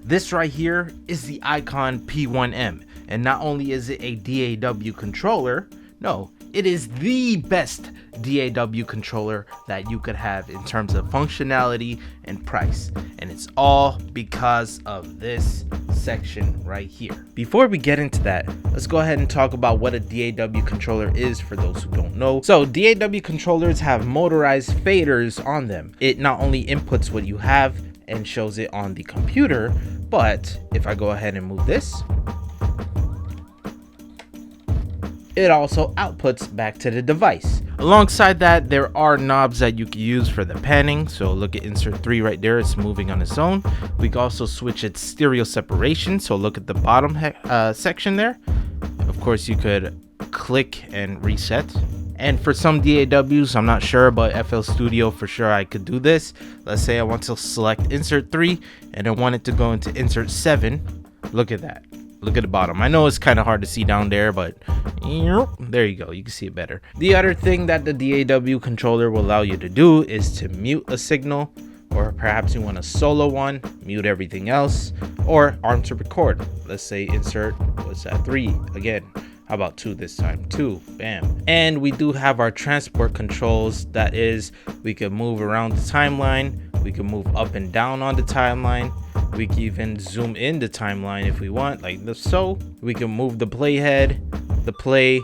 This right here is the Icon P1M, and not only is it a DAW controller, no, it is the best DAW controller that you could have in terms of functionality and price, and it's all because of this section right here. Before we get into that, let's go ahead and talk about what a DAW controller is for those who don't know. So DAW controllers have motorized faders on them. It not only inputs what you have and shows it on the computer, but if I go ahead and move this, it also outputs back to the device. Alongside that, there are knobs that you can use for the panning. So look at insert 3 right there, it's moving on its own. We can also switch its stereo separation. So look at the bottom section there. Of course, you could click and reset. And for some DAWs, I'm not sure, but FL Studio for sure I could do this. Let's say I want to select insert 3 and I want it to go into insert 7. Look at that. Look at the bottom. I know it's kind of hard to see down there, but there you go. You can see it better. The other thing that the DAW controller will allow you to do is to mute a signal, or perhaps you want a solo one, mute everything else, or arm to record. Let's say insert, what's that, 3 again. How about 2 this time? 2, bam. And we do have our transport controls. That is, we can move around the timeline. We can move up and down on the timeline. We can even zoom in the timeline if we want, like this. So we can move the playhead, the play,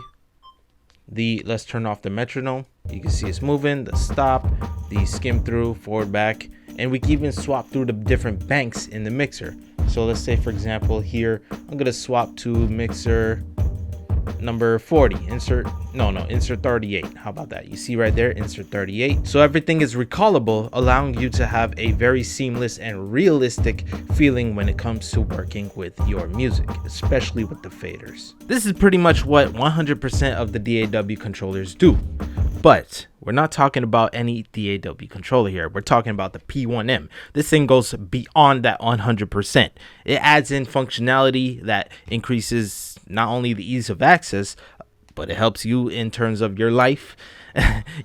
let's turn off the metronome. You can see it's moving, the stop, the skim through, forward, back, and we can even swap through the different banks in the mixer. So let's say, for example, here, I'm gonna swap to mixer number 40, insert 38. How about that? You see right there, insert 38. So everything is recallable, allowing you to have a very seamless and realistic feeling when it comes to working with your music, especially with the faders. This is pretty much what 100% of the DAW controllers do. But we're not talking about any DAW controller here. We're talking about the P1M. This thing goes beyond that 100%. It adds in functionality that increases not only the ease of access, but it helps you in terms of your life,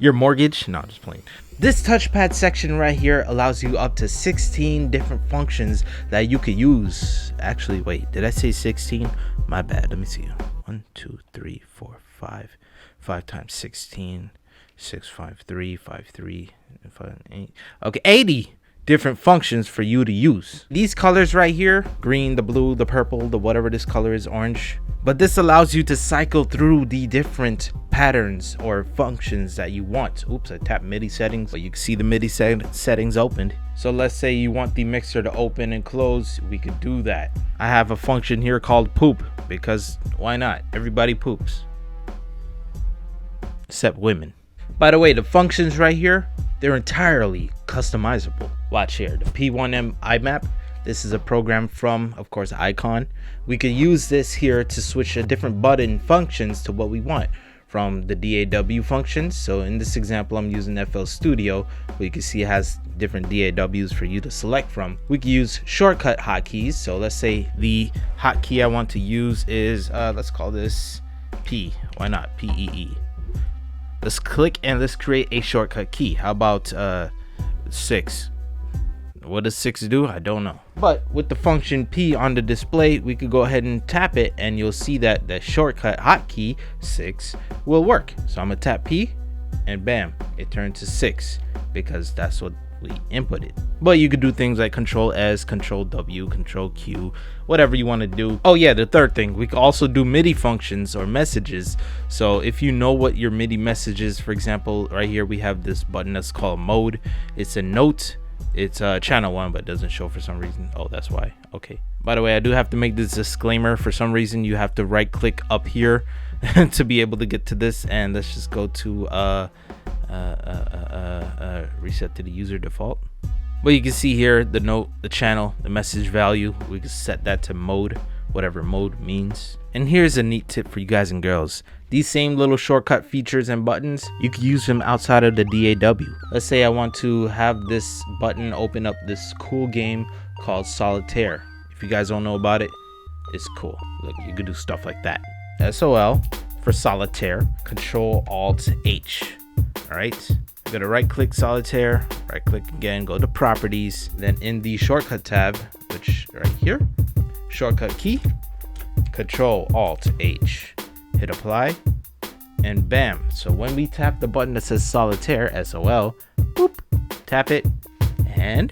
your mortgage. No, I'm just playing. This touchpad section right here allows you up to 16 different functions that you could use. Actually, wait, did I say 16? My bad. Let me see. 1, 2, 3, 4, 5. 5 times 16. 6, 5, 3, 5, 3, 5, 8. Okay, 80 different functions for you to use. These colors right here, green, the blue, the purple, the whatever this color is, orange. But this allows you to cycle through the different patterns or functions that you want. Oops, I tapped MIDI settings, but you can see the MIDI settings opened. So let's say you want the mixer to open and close, we could do that. I have a function here called poop, because why not? Everybody poops. Except women. By the way, the functions right here, they're entirely customizable. Watch here, the P1M iMap. This is a program from, of course, Icon. We could use this here to switch the different button functions to what we want from the DAW functions. So in this example, I'm using FL Studio, where you can see it has different DAWs for you to select from. We can use shortcut hotkeys. So let's say the hotkey I want to use is, let's call this P. Why not? PEE. Let's click and let's create a shortcut key. How about 6? What does 6 do? I don't know. But with the function P on the display, we could go ahead and tap it and you'll see that the shortcut hotkey 6 will work. So I'm gonna tap P and bam, it turned to 6 because that's what we inputted. But you could do things like Control S, Control W, Control Q, whatever you want to do. Oh yeah, the third thing, we can also do MIDI functions or messages. So if you know what your MIDI message is, for example, right here we have this button that's called mode. It's a note. It's channel 1, but it doesn't show for some reason. Oh, that's why. Okay. By the way, I do have to make this disclaimer. For some reason, you have to right click up here to be able to get to this. And let's just go to reset to the user default. But you can see here the note, the channel, the message value. We can set that to mode, whatever mode means. And here's a neat tip for you guys and girls. These same little shortcut features and buttons, you can use them outside of the DAW. Let's say I want to have this button open up this cool game called Solitaire. If you guys don't know about it, it's cool. Look, you can do stuff like that. SOL for Solitaire, Control Alt H. All right. I'm gonna right click Solitaire, right click again, go to properties. Then in the shortcut tab, switch right here. Shortcut key, Control Alt H, hit apply, and bam. So when we tap the button that says Solitaire, SOL, boop, tap it, and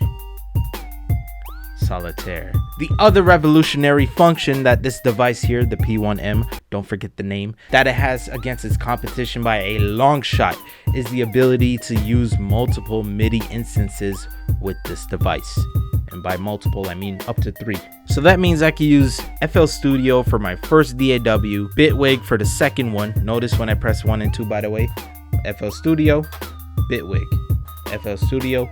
Solitaire. The other revolutionary function that this device here, the P1M, don't forget the name, that it has against its competition by a long shot is the ability to use multiple MIDI instances with this device. And by multiple, I mean up to 3. So that means I can use FL Studio for my first DAW, Bitwig for the second one. Notice when I press 1 and 2, by the way, FL Studio, Bitwig, FL Studio,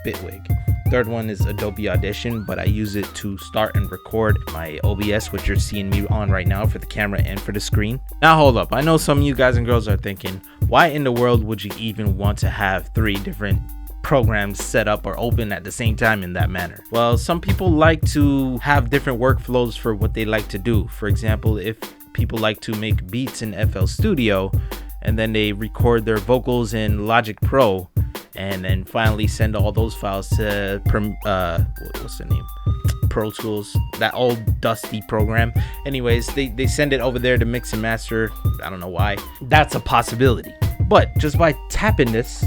Bitwig. Third one is Adobe Audition, but I use it to start and record my OBS, which you're seeing me on right now for the camera and for the screen. Now hold up, I know some of you guys and girls are thinking, why in the world would you even want to have 3 different programs set up or open at the same time in that manner? Well, some people like to have different workflows for what they like to do. For example, if people like to make beats in FL Studio and then they record their vocals in Logic Pro and then finally send all those files to what's the name, Pro Tools, that old dusty program. Anyways, they send it over there to mix and master. I don't know why. That's a possibility. But just by tapping this,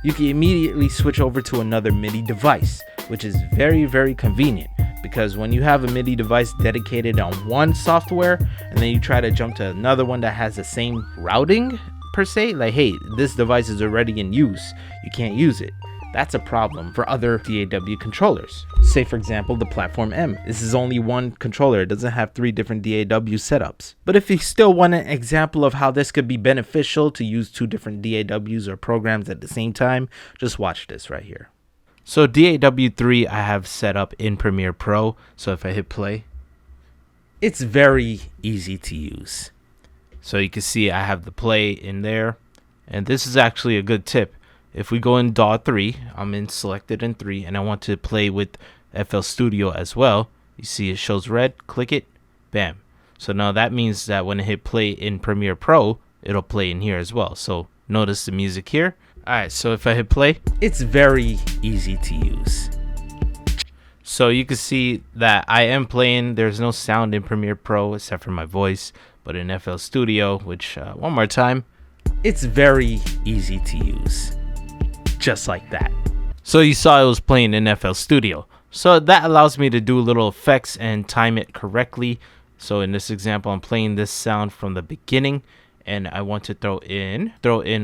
you can immediately switch over to another MIDI device, which is very, very convenient, because when you have a MIDI device dedicated on one software and then you try to jump to another one that has the same routing per se, like, hey, this device is already in use, you can't use it. That's a problem for other DAW controllers. Say for example, the Platform M. This is only one controller, it doesn't have 3 different DAW setups. But if you still want an example of how this could be beneficial to use 2 different DAWs or programs at the same time, just watch this right here. So DAW3 I have set up in Premiere Pro, so if I hit play, it's very easy to use. So you can see I have the play in there, and this is actually a good tip. If we go in DAW 3, I'm in selected in 3, and I want to play with FL Studio as well. You see it shows red, click it, bam. So now that means that when I hit play in Premiere Pro, it'll play in here as well. So notice the music here. Alright, so if I hit play, it's very easy to use. So you can see that I am playing, there's no sound in Premiere Pro except for my voice, but in FL Studio, which one more time, it's very easy to use. Just like that. So you saw it was playing in FL Studio. So that allows me to do little effects and time it correctly. So in this example, I'm playing this sound from the beginning, and I want to throw in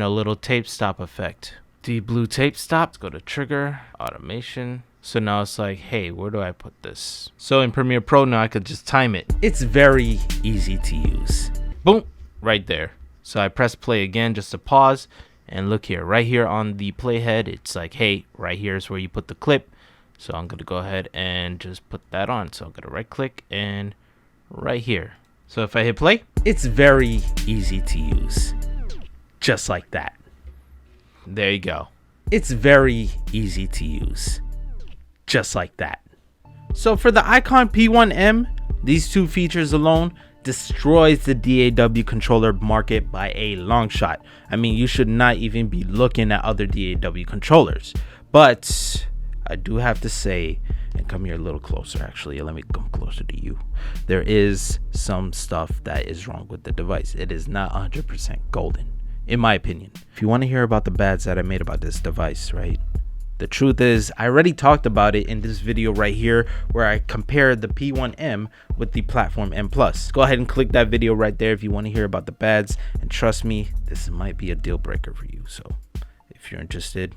a little tape stop effect. The blue tape stop, let's go to trigger, automation. So now it's like, hey, where do I put this? So in Premiere Pro now I could just time it. It's very easy to use. Boom, right there. So I press play again just to pause, and look here, right here on the playhead, it's like, hey, right here is where you put the clip. So I'm gonna go ahead and just put that on. So I'm gonna right click and right here. So if I hit play, it's very easy to use. Just like that. There you go. It's very easy to use. Just like that. So for the Icon P1M, these 2 features alone destroys the DAW controller market by a long shot. I mean, you should not even be looking at other DAW controllers. But I do have to say, and come here a little closer, actually, let me come closer to you. There is some stuff that is wrong with the device. It is not 100% golden, in my opinion. If you want to hear about the bads that I made about this device, right? The truth is, I already talked about it in this video right here, where I compared the P1M with the Platform M+. Go ahead and click that video right there if you want to hear about the bads, and trust me, this might be a deal breaker for you. So if you're interested,